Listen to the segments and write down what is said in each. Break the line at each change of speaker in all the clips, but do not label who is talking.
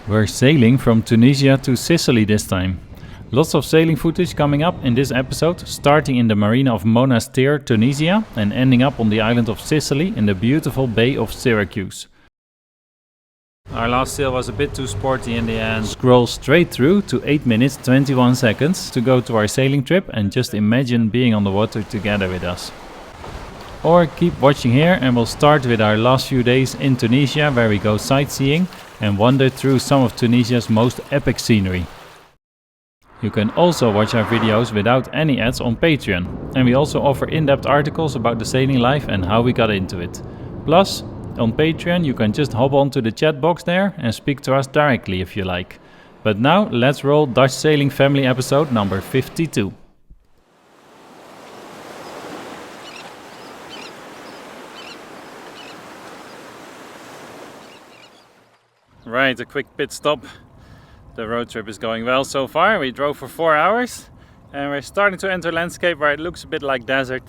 We're sailing from Tunisia to Sicily this time. Lots of sailing footage coming up in this episode, starting in the marina of Monastir, Tunisia, and ending up on the island of Sicily in the beautiful bay of Syracuse. Our last sail was a bit too sporty in the end. Scroll straight through to 8 minutes 21 seconds to go to our sailing trip and just imagine being on the water together with us. Or keep watching here and we'll start with our last few days in Tunisia, where we go sightseeing and wander through some of Tunisia's most epic scenery. You can also watch our videos without any ads on Patreon, and we also offer in-depth articles about the sailing life and how we got into it. Plus, on Patreon you can just hop onto the chat box there and speak to us directly if you like. But now let's roll Dutch Sailing Family episode number 52. Right, a quick pit stop. The road trip is going well so far. We drove for 4 hours and we're starting to enter a landscape where it looks a bit like desert.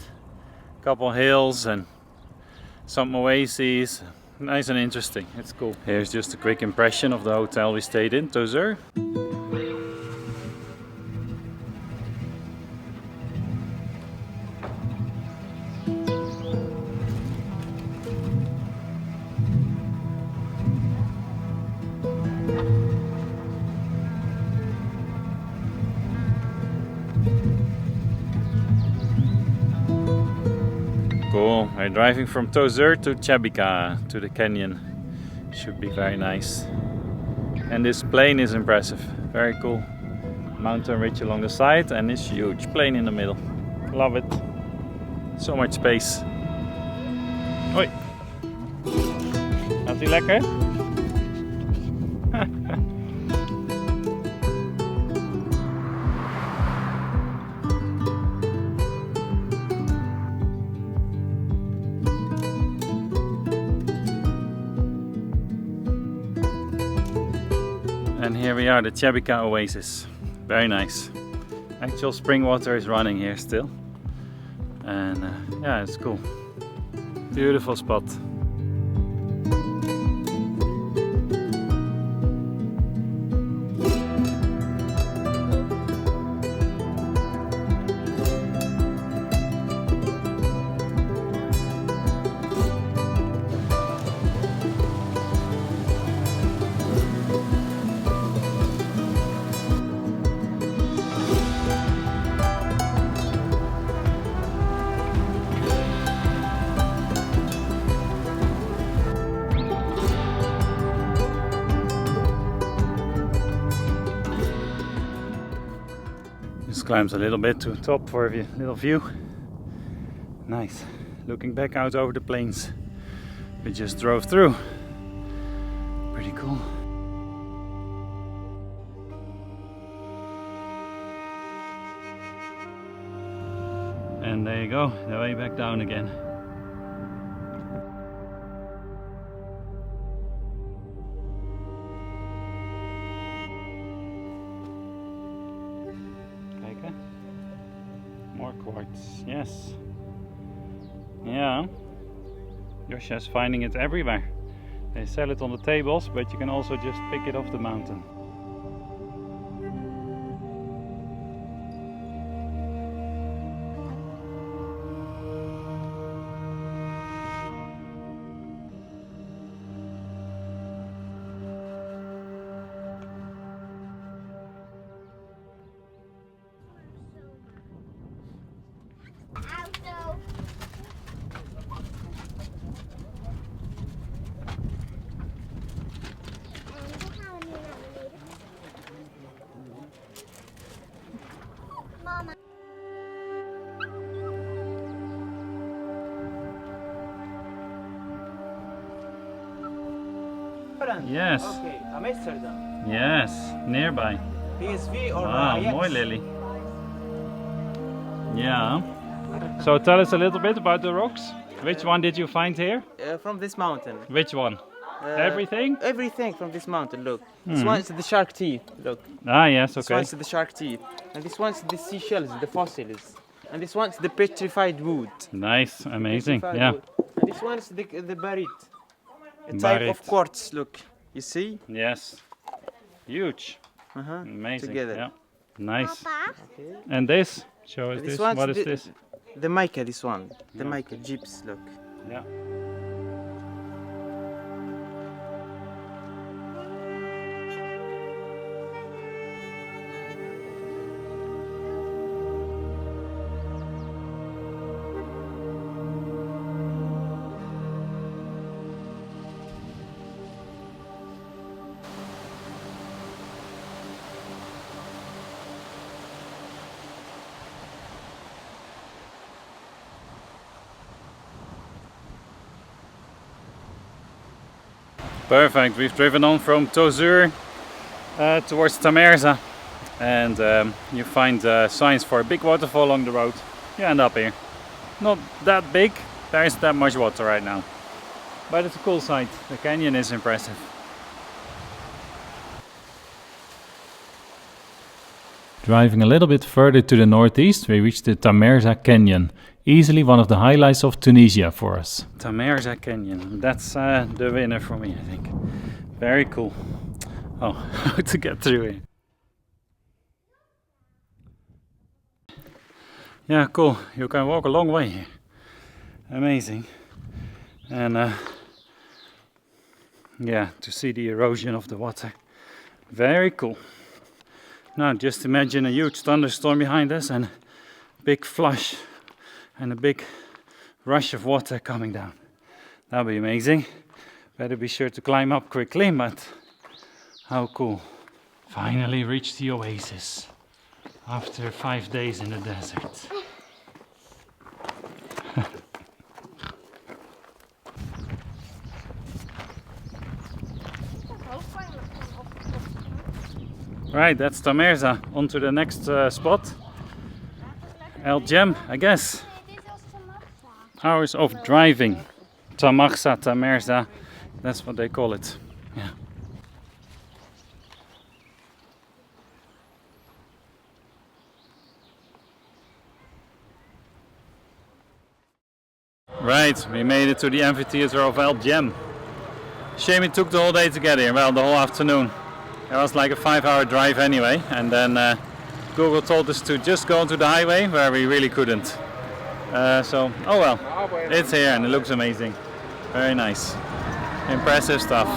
A couple hills and some oases. Nice and interesting, it's cool. Here's just a quick impression of the hotel we stayed in, Tozeur. Cool, we're driving from Tozeur to Chebika, to the canyon. Should be very nice. And this plain is impressive, very cool. Mountain ridge along the side and this huge plain in the middle. Love it. So much space. Hoi. Gaat ie lekker? And here we are, the Chebika Oasis. Very nice. Actual spring water is running here still. And yeah, it's cool. Beautiful spot. Just climbs a little bit to the top for a little view. Nice. Looking back out over the plains we just drove through. Pretty cool. And there you go, the way back down again. More quartz, yes. Yeah. Josha's finding it everywhere. They sell it on the tables, but you can also just pick it off the mountain. Yes.
Okay, Amsterdam.
Yes, nearby.
PSV or
mooi Lily. Yeah. So tell us a little bit about the rocks. Which one did you find here?
From this mountain.
Which one? Everything?
Everything from this mountain, look. This one's the shark teeth, look.
Ah, yes, okay.
This one's the shark teeth. And this one's the seashells, the fossils. And this one's the petrified wood.
Nice, amazing,
Petrified
yeah.
wood. And this one's the barit. A type of quartz, look. You see?
Yes. Huge. Amazing.
Together.
Yeah. Nice.
Okay.
And this? Show us this.
one's
What is this?
The mica, this one. The mica jeeps, look.
Yeah. Perfect, we've driven on from Tozeur towards Tamerza, and you find signs for a big waterfall along the road. You end up here. Not that big, there isn't that much water right now, but it's a cool sight. The canyon is impressive. Driving a little bit further to the northeast, we reach the Tamerza Canyon. Easily one of the highlights of Tunisia for us. Tamerza Canyon, that's the winner for me, I think. Very cool. Oh, how to get through here. Yeah, cool. You can walk a long way here. Amazing. And yeah, to see the erosion of the water. Very cool. Now just imagine a huge thunderstorm behind us and a big flush and a big rush of water coming down. That would be amazing. Better be sure to climb up quickly, but how cool. Finally reached the Oasis after 5 days in the desert. Right, that's Tamerza. On to the next spot. Jem, I guess. Hours of driving. Tamerza, that's what they call it. Yeah. Right, we made it to the amphitheater of Jem. Shame it took the whole day to get here, well, the whole afternoon. It was like a 5-hour drive anyway, and then Google told us to just go onto the highway where we really couldn't. So, oh well, it's here and it looks amazing. Very nice. Impressive stuff.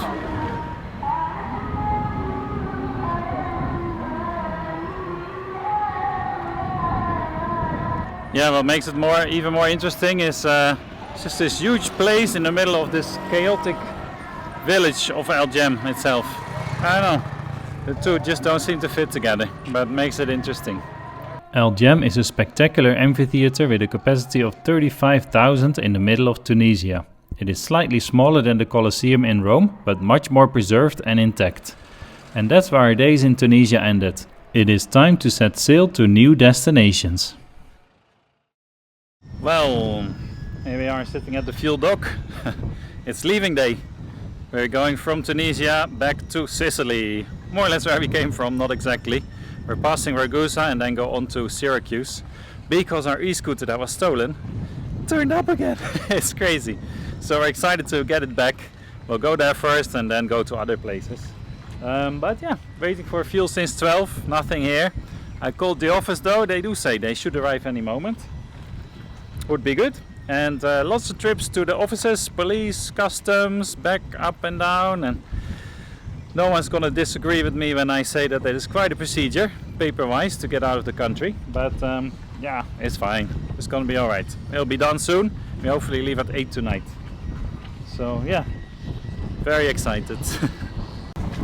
Yeah, what makes it even more interesting is it's just this huge place in the middle of this chaotic village of Jem itself. I don't know. The two just don't seem to fit together, but makes it interesting. Jem is a spectacular amphitheater with a capacity of 35,000 in the middle of Tunisia. It is slightly smaller than the Colosseum in Rome, but much more preserved and intact. And that's where our days in Tunisia ended. It is time to set sail to new destinations. Well, here we are sitting at the fuel dock. It's leaving day. We're going from Tunisia back to Sicily. More or less where we came from, not exactly. We're passing Ragusa and then go on to Syracuse, because our e-scooter that was stolen turned up again. It's crazy. So we're excited to get it back. We'll go there first and then go to other places. But yeah, waiting for fuel since 12, nothing here. I called the office though, they do say they should arrive any moment. Would be good. And lots of trips to the offices, police, customs, back up and down, and no one's gonna disagree with me when I say that it is quite a procedure, paper-wise, to get out of the country. But yeah, it's fine. It's gonna be alright. It'll be done soon. We hopefully leave at 8 tonight. So yeah, very excited.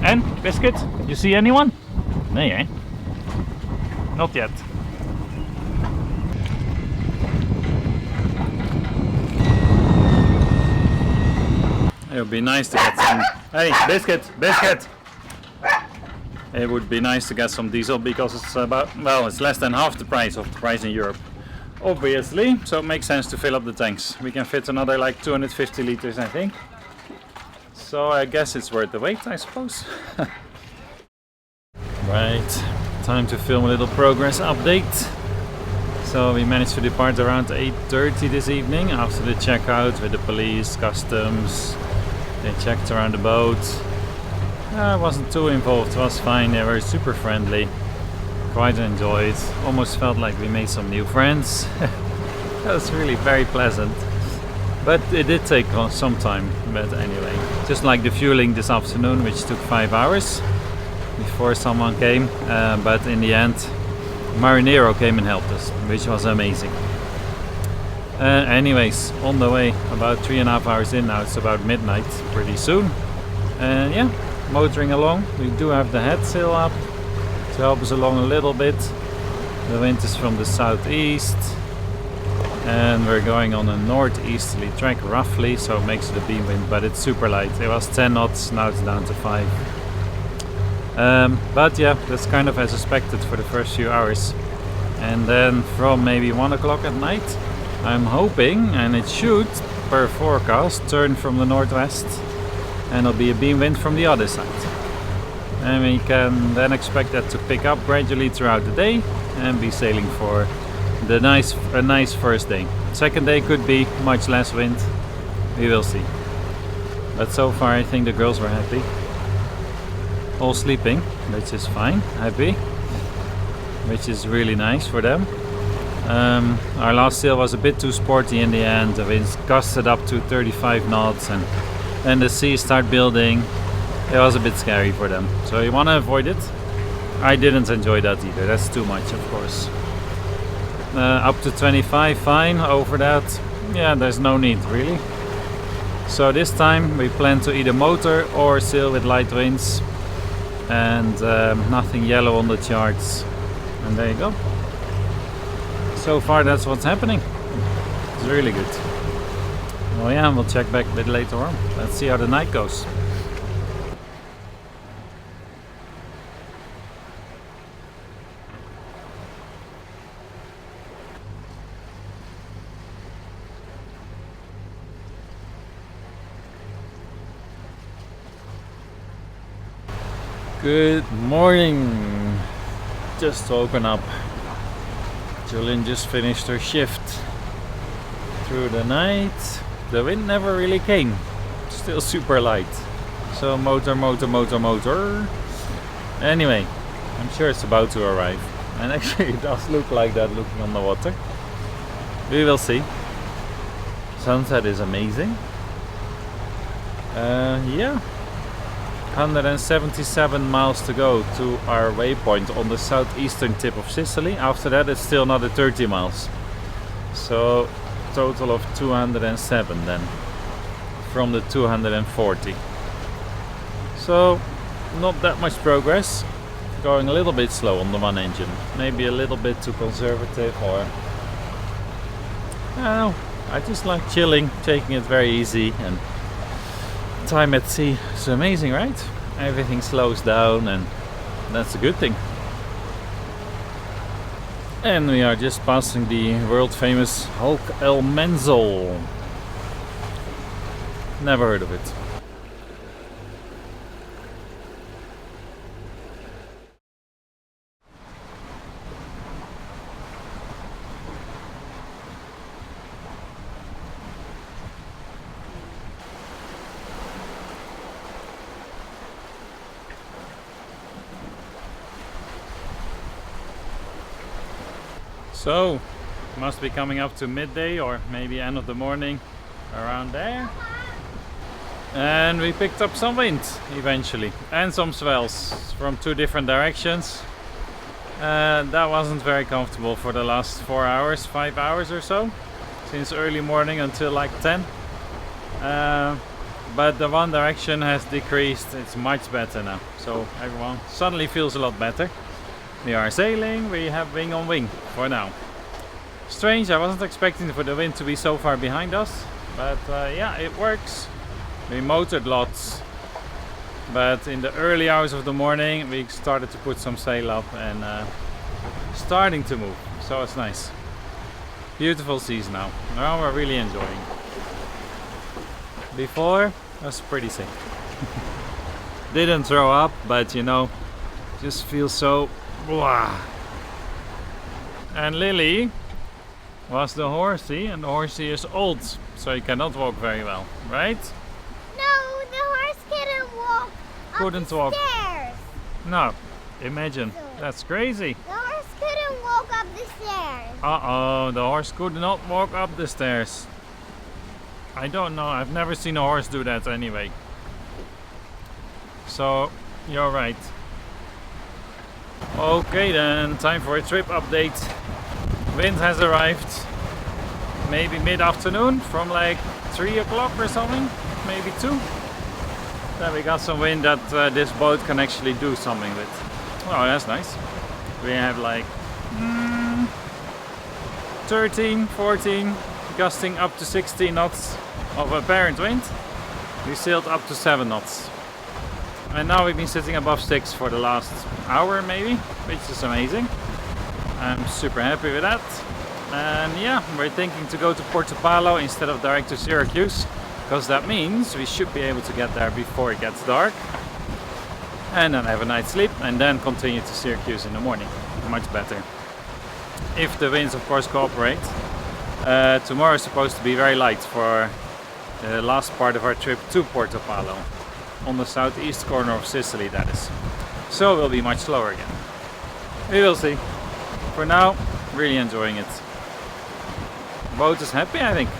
And, Biscuit, you see anyone? Nee, eh? Not yet. It would be nice to get some... Hey, Biscuit! It would be nice to get some diesel because it's about... Well, it's less than half the price of the price in Europe. Obviously, so it makes sense to fill up the tanks. We can fit another like 250 liters, I think. So I guess it's worth the wait, I suppose. Right, time to film a little progress update. So we managed to depart around 8:30 this evening after the checkout with the police, customs. They checked around the boat. I wasn't too involved, it was fine, they were super friendly. Quite enjoyed, almost felt like we made some new friends. That was really very pleasant. But it did take some time, but anyway. Just like the fueling this afternoon, which took 5 hours before someone came. But in the end, Marinero came and helped us, which was amazing. Anyways, on the way, about 3.5 hours in now, it's about midnight, pretty soon. And yeah, motoring along. We do have the head sail up to help us along a little bit. The wind is from the southeast. And we're going on a northeasterly track roughly, so it makes it a beam wind, but it's super light. It was 10 knots, now it's down to 5. But yeah, that's kind of as expected for the first few hours. And then from maybe 1 o'clock at night, I'm hoping, and it should, per forecast, turn from the northwest and it'll be a beam wind from the other side. And we can then expect that to pick up gradually throughout the day and be sailing for a nice first day. Second day could be much less wind, we will see. But so far I think the girls were happy. All sleeping, which is fine, happy. Which is really nice for them. Our last sail was a bit too sporty in the end. The winds gusted up to 35 knots and then the sea started building. It was a bit scary for them. So you want to avoid it. I didn't enjoy that either, that's too much of course. Up to 25, fine. Over that, yeah, there's no need really. So this time we plan to either motor or sail with light winds. And nothing yellow on the charts. And there you go. So far that's what's happening. It's really good. Oh yeah, we'll check back a bit later on. Let's see how the night goes. Good morning. Just woken up. Julian just finished her shift. Through the night, the wind never really came. Still super light. So motor. Anyway, I'm sure it's about to arrive. And actually it does look like that looking on the water. We will see. Sunset is amazing. Yeah. 177 miles to go to our waypoint on the southeastern tip of Sicily. After that it's still another 30 miles. So total of 207 then from the 240. So not that much progress. Going a little bit slow on the one engine. Maybe a little bit too conservative, or I don't know. I just like chilling, taking it very easy, and time at sea is amazing, right? Everything slows down and that's a good thing. And we are just passing the world famous Hulk El Menzel. Never heard of it. So, must be coming up to midday or maybe end of the morning, around there. And we picked up some wind eventually, and some swells from 2 different directions. That wasn't very comfortable for the last 4 hours, 5 hours or so, since early morning until like 10. But the one direction has decreased, it's much better now. So everyone suddenly feels a lot better. We are sailing, we have wing on wing for now. Strange, I wasn't expecting for the wind to be so far behind us, but yeah, it works. We motored lots, but in the early hours of the morning we started to put some sail up and starting to move, so it's nice. Beautiful seas now. Now we're really enjoying. Before, I was pretty sick. Didn't throw up, but you know, just feel so blah. And Lily was the horsey, and the horsey is old, so he cannot walk very well, right?
No, the horse couldn't walk
couldn't walk.
Stairs.
No, imagine. That's crazy.
The horse couldn't walk up the stairs.
Uh-oh, the horse could not walk up the stairs. I don't know, I've never seen a horse do that anyway. So, you're right. Okay then, time for a trip update. Wind has arrived. Maybe mid-afternoon, from like 3 o'clock or something, maybe 2. Then we got some wind that this boat can actually do something with. Oh, that's nice. We have like 13, 14, gusting up to 16 knots of apparent wind. We sailed up to 7 knots. And now we've been sitting above 6 for the last hour maybe, which is amazing. I'm super happy with that. And yeah, we're thinking to go to Portopalo instead of direct to Syracuse, because that means we should be able to get there before it gets dark. And then have a night's sleep and then continue to Syracuse in the morning. Much better. If the winds of course cooperate. Tomorrow is supposed to be very light for the last part of our trip to Portopalo. On the southeast corner of Sicily, that is. So we'll be much slower again. We will see. For now, really enjoying it. Boat is happy, I think.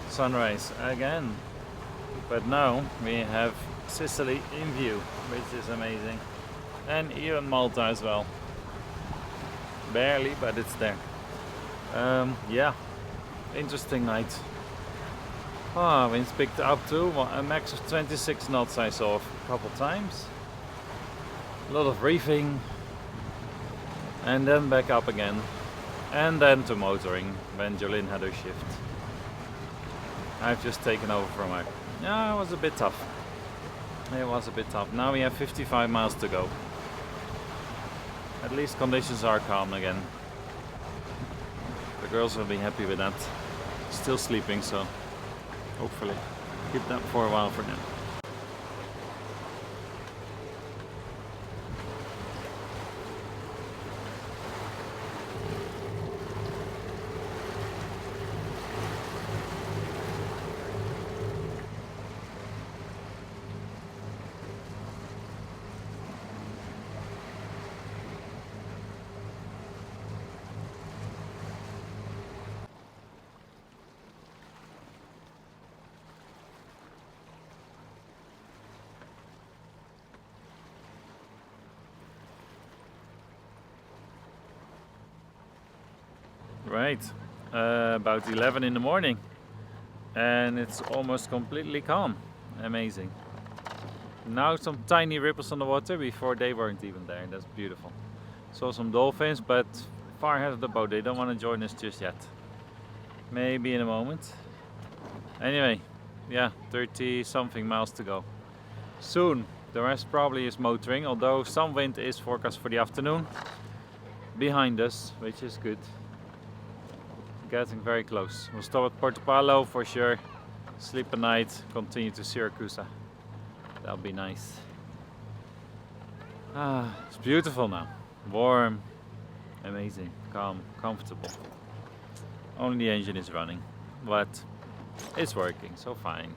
Sunrise again, but now we have Sicily in view, which is amazing, and even Malta as well. Barely, but it's there. Yeah, interesting night. Winds picked up to a max of 26 knots I saw a couple times. A lot of reefing, and then back up again, and then to motoring when Jolene had her shift. I've just taken over from her. Yeah, it was a bit tough. It was a bit tough. Now we have 55 miles to go. At least conditions are calm again. The girls will be happy with that. Still sleeping, so hopefully keep that for a while for now. Right, about 11 in the morning, and it's almost completely calm. Amazing. Now some tiny ripples on the water. Before they weren't even there. That's beautiful. Saw some dolphins, but far ahead of the boat. They don't want to join us just yet. Maybe in a moment. Anyway, yeah, 30 something miles to go. Soon. The rest probably is motoring, although some wind is forecast for the afternoon behind us, which is good. Getting very close. We'll stop at Portopalo for sure. Sleep a night, continue to Syracuse. That'll be nice. It's beautiful now. Warm, amazing, calm, comfortable. Only the engine is running, but it's working, so fine.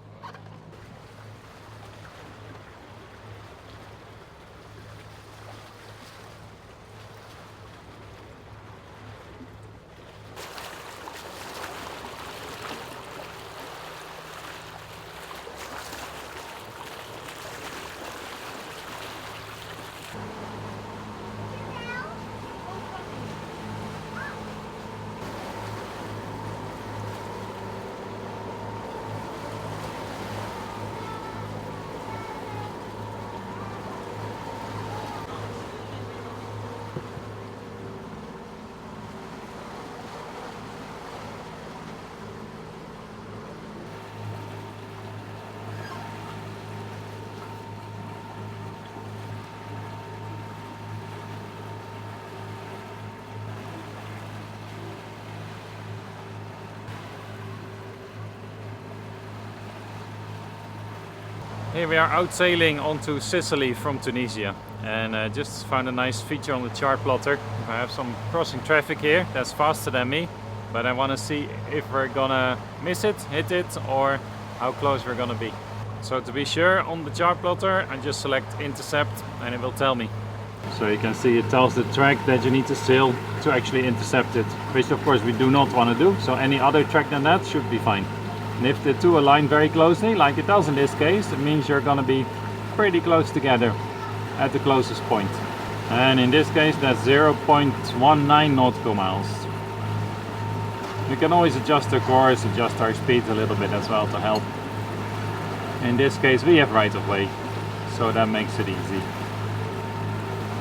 Here we are out sailing onto Sicily from Tunisia, and just found a nice feature on the chart plotter. I have some crossing traffic here that's faster than me, but I want to see if we're gonna miss it, hit it, or how close we're gonna be. So to be sure, on the chart plotter I just select intercept and it will tell me. So you can see it tells the track that you need to sail to actually intercept it, which of course we do not want to do, so any other track than that should be fine. And if the two align very closely, like it does in this case, it means you're going to be pretty close together at the closest point. And in this case that's 0.19 nautical miles. We can always adjust the course, adjust our speed a little bit as well to help. In this case we have right of way, so that makes it easy.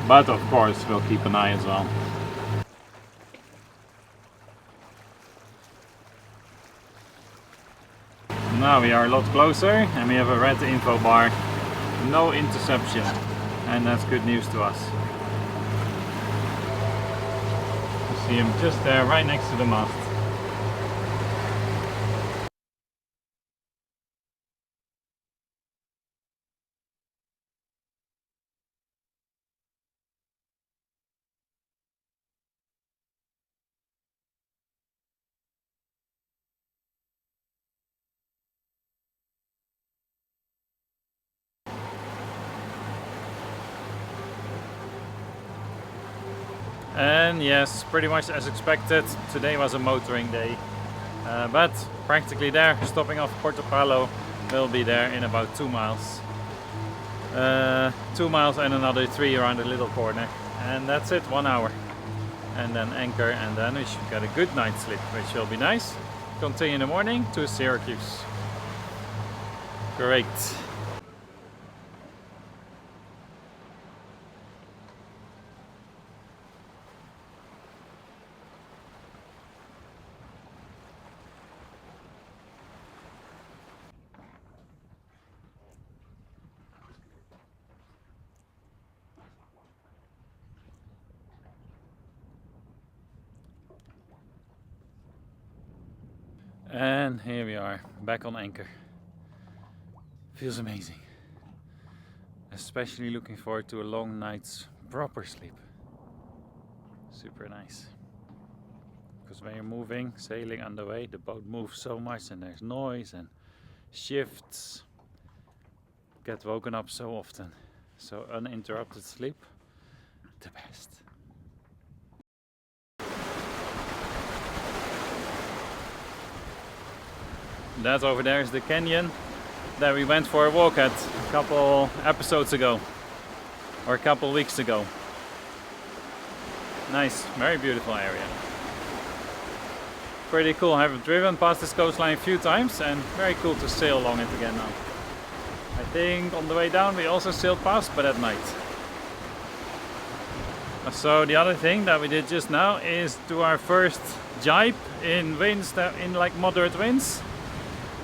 But of course we'll keep an eye as well. Now we are a lot closer and we have a red info bar. No interception, and that's good news to us. You see him just there right next to the mast. And yes, pretty much as expected, today was a motoring day, but practically there, stopping off Porto Palo. We'll be there in about 2 miles. 2 miles and another 3 around the little corner, and that's it, 1 hour. And then anchor, and then we should get a good night's sleep, which will be nice. Continue in the morning to Syracuse. Great. And here we are, back on anchor. Feels amazing. Especially looking forward to a long night's proper sleep. Super nice. Because when you're moving, sailing underway, the boat moves so much and there's noise and shifts. Get woken up so often. So uninterrupted sleep, the best. That over there is the canyon that we went for a walk at a couple episodes ago, or a couple weeks ago. Nice, very beautiful area. Pretty cool. I have driven past this coastline a few times and very cool to sail along it again now. I think on the way down we also sailed past, but at night. So the other thing that we did just now is do our first jibe in winds, in like moderate winds.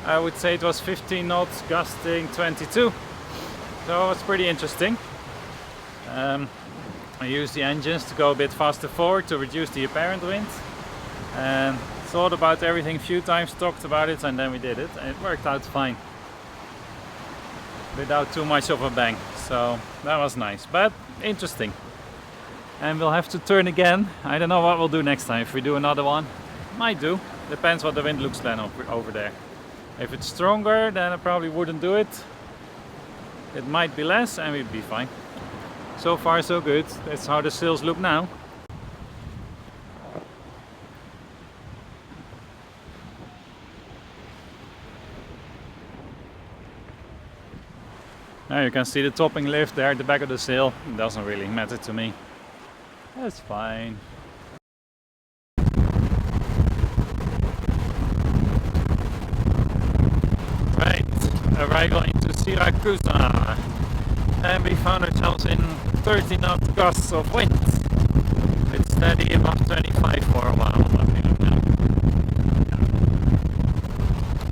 I would say it was 15 knots, gusting 22. So it's pretty interesting. I used the engines to go a bit faster forward to reduce the apparent wind. And thought about everything a few times, talked about it, and then we did it. And it worked out fine. Without too much of a bang. So that was nice, but interesting. And we'll have to turn again. I don't know what we'll do next time. If we do another one, might do. Depends what the wind looks like over there. If it's stronger, then I probably wouldn't do it. It might be less and we'd be fine. So far so good. That's how the sails look now. Now you can see the topping lift there at the back of the sail. It doesn't really matter to me. That's fine. Arrival into Syracuse, and we found ourselves in 30 knot gusts of wind. It's steady above 25 for a while.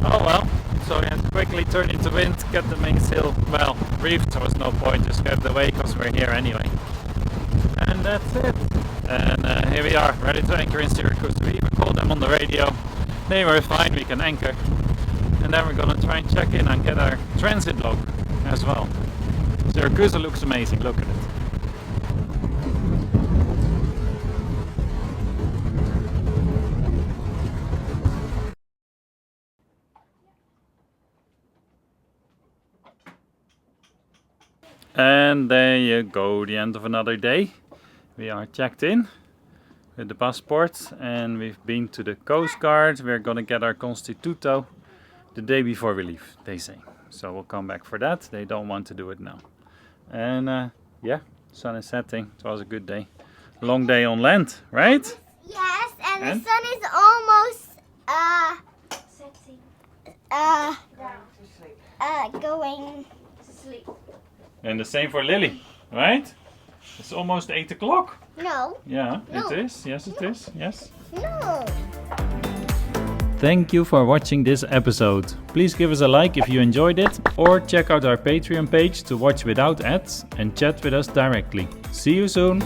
Oh well, so we had to quickly turn into wind, get the mainsail well reefed. There was no point, just get away because we're here anyway. And that's it. And here we are, ready to anchor in Syracuse. We even called them on the radio. They were fine, we can anchor. And then we're gonna try and check in and get our transit log. as well. Syracuse looks amazing, look at it. And there you go, the end of another day. We are checked in with the passport and we've been to the Coast Guard. We're gonna get our Constituto the day before we leave, they say. So we'll come back for that. They don't want to do it now. And yeah, sun is setting. It was a good day. Long day on land, right?
Yes, and the sun is almost going to sleep.
And the same for Lily, right? It's almost 8 o'clock.
No.
Yeah,
No.
it is. Yes, it is. Yes.
No.
Thank you for watching this episode. Please give us a like if you enjoyed it, or check out our Patreon page to watch without ads and chat with us directly. See you soon!